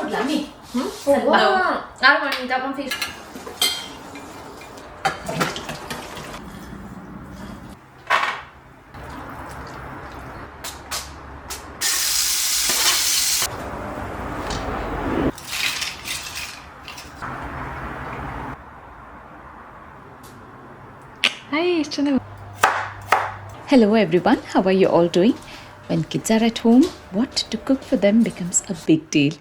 yummy. Wow. I don't want to eat that one fish. Hi, hello everyone, how are you all doing? When kids are at home, what to cook for them becomes a big deal.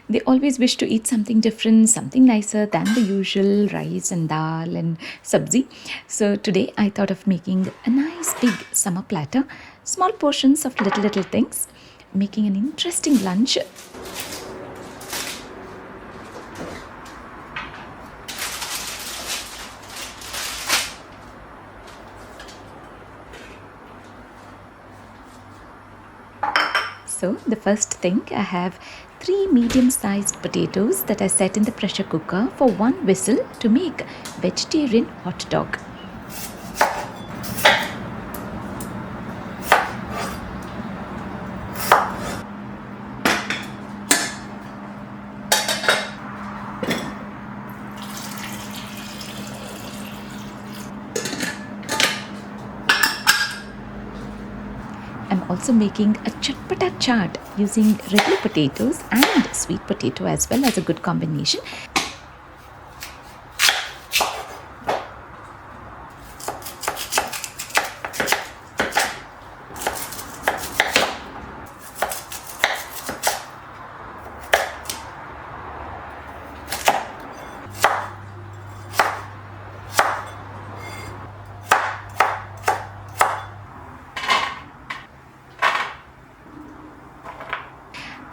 They always wish to eat something different, something nicer than the usual rice and dal and sabzi. So today I thought of making a nice big summer platter, small portions of little things, making an interesting lunch. So the first thing, I have 3 medium-sized potatoes that I set in the pressure cooker for 1 whistle to make vegetarian hot dog. I'm also making a Chatpata Chaat using regular potatoes and sweet potato as well as a good combination.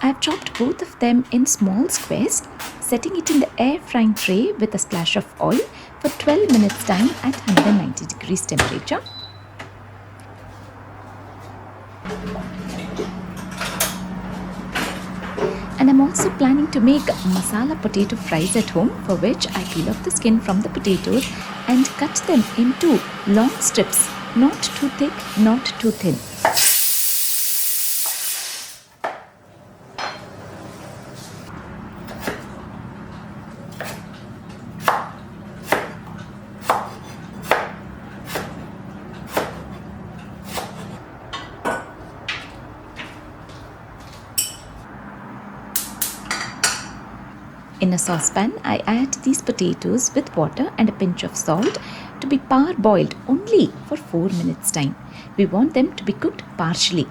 I've chopped both of them in small squares, setting it in the air frying tray with a splash of oil for 12 minutes time at 190 degrees temperature. And I'm also planning to make masala potato fries at home, for which I peel off the skin from the potatoes and cut them into long strips, not too thick, not too thin. In a saucepan, I add these potatoes with water and a pinch of salt to be parboiled only for 4 minutes time. We want them to be cooked partially.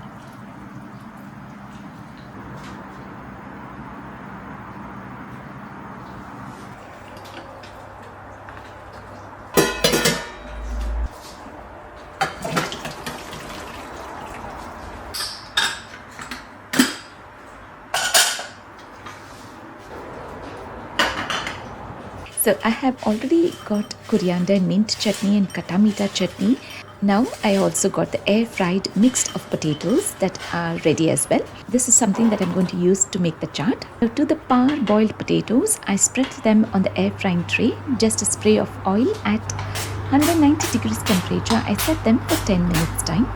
So I have already got coriander mint chutney and katamita chutney. Now I also got the air fried mix of potatoes that are ready as well. This is something that I'm going to use to make the chaat. Now to the parboiled potatoes, I spread them on the air frying tray. Just a spray of oil at 190 degrees temperature. I set them for 10 minutes time.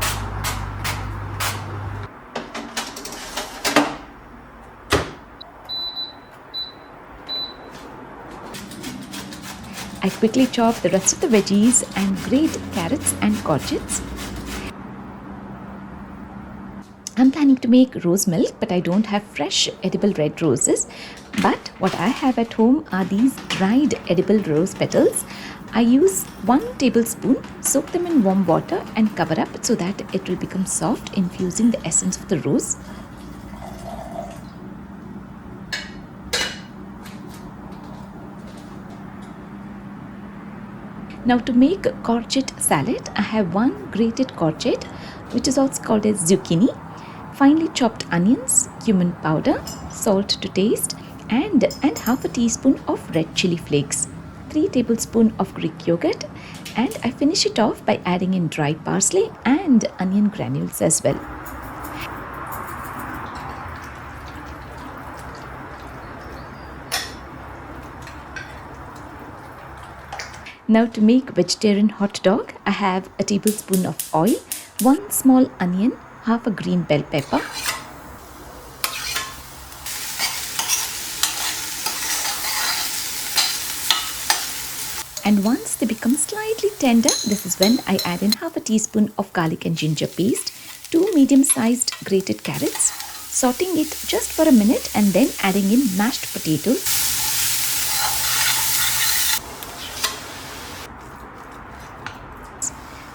I quickly chop the rest of the veggies and grate carrots and courgettes. I'm planning to make rose milk, but I don't have fresh edible red roses. But what I have at home are these dried edible rose petals. I use 1 tablespoon, soak them in warm water and cover up so that it will become soft, infusing the essence of the rose. Now to make courgette salad, I have 1 grated courgette, which is also called as zucchini, finely chopped onions, cumin powder, salt to taste, and half a teaspoon of red chili flakes, 3 tablespoons of Greek yogurt, and I finish it off by adding in dry parsley and onion granules as well. Now to make vegetarian hot dog, I have a tablespoon of oil, 1 small onion, half a green bell pepper. And once they become slightly tender, this is when I add in half a teaspoon of garlic and ginger paste, 2 medium-sized grated carrots, sauteing it just for a minute and then adding in mashed potatoes,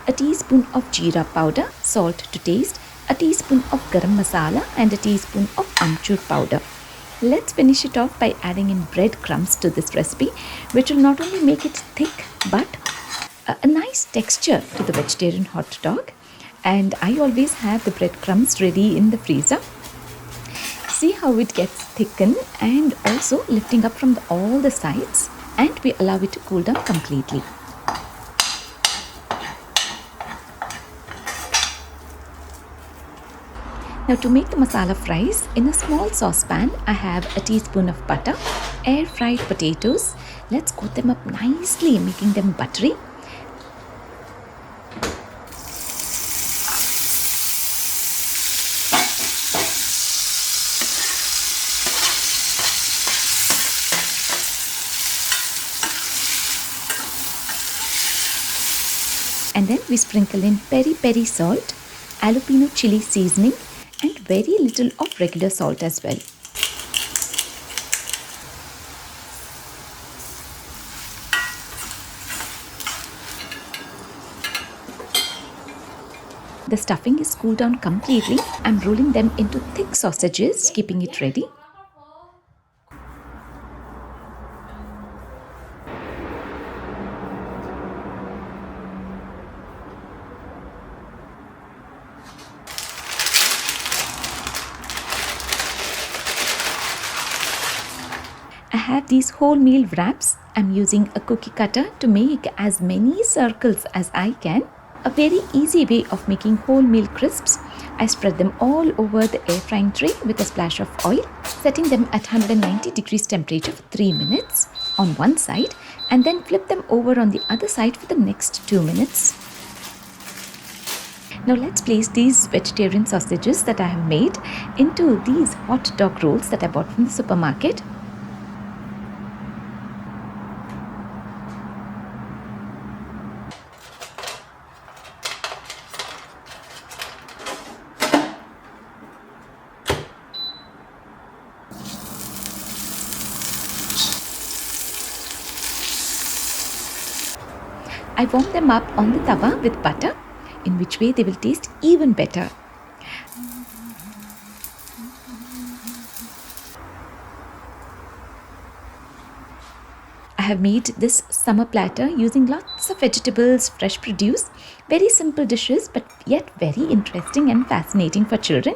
a teaspoon of jeera powder, salt to taste, a teaspoon of garam masala and a teaspoon of amchur powder. Let's finish it off by adding in breadcrumbs to this recipe, which will not only make it thick but a nice texture to the vegetarian hot dog. And I always have the breadcrumbs ready in the freezer. See how it gets thickened and also lifting up from all the sides, and we allow it to cool down completely. Now to make the masala fries, in a small saucepan, I have a teaspoon of butter, air fried potatoes. Let's coat them up nicely, making them buttery. And then we sprinkle in peri-peri salt, jalapeno chili seasoning, and very little of regular salt as well. The stuffing is cooled down completely. I'm rolling them into thick sausages, keeping it ready. I have these wholemeal wraps. I'm using a cookie cutter to make as many circles as I can. A very easy way of making wholemeal crisps. I spread them all over the air frying tray with a splash of oil, setting them at 190 degrees temperature for 3 minutes on one side, and then flip them over on the other side for the next 2 minutes. Now let's place these vegetarian sausages that I have made into these hot dog rolls that I bought from the supermarket. I warm them up on the tawa with butter, in which way they will taste even better. I have made this summer platter using lots of vegetables, fresh produce, very simple dishes but yet very interesting and fascinating for children.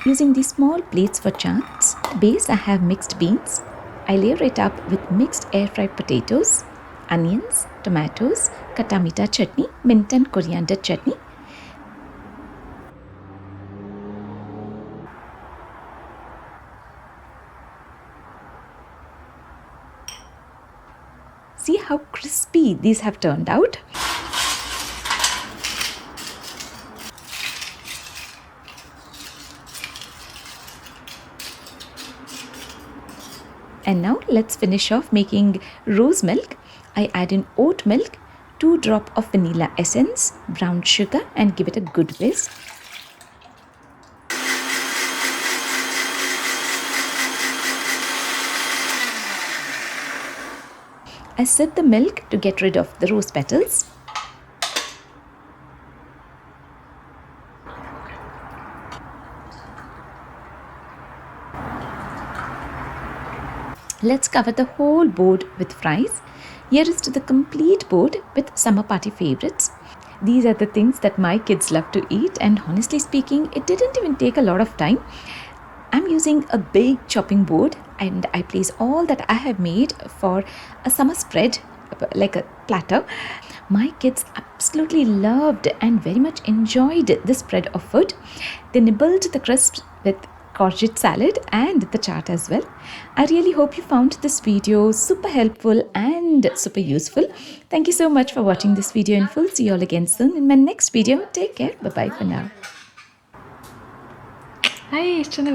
Using these small plates for chaats, base I have mixed beans. I layer it up with mixed air fried potatoes, onions, tomatoes, Chatpata chutney, mint and coriander chutney. See how crispy these have turned out. And now let's finish off making rose milk. I add in oat milk, 2 drops of vanilla essence, brown sugar, and give it a good whisk. I sip the milk to get rid of the rose petals. Let's cover the whole board with fries. Here is to the complete board with summer party favorites. These are the things that my kids love to eat, and honestly speaking, it didn't even take a lot of time. I'm using a big chopping board and I place all that I have made for a summer spread, like a platter. My kids absolutely loved and very much enjoyed this spread of food. They nibbled the crisps with Courgette salad and the chaat as well. I really hope you found this video super helpful and super useful. Thank you so much for watching this video in full. See you all again soon in my next video. Take care. Bye bye for now. Ay, esto no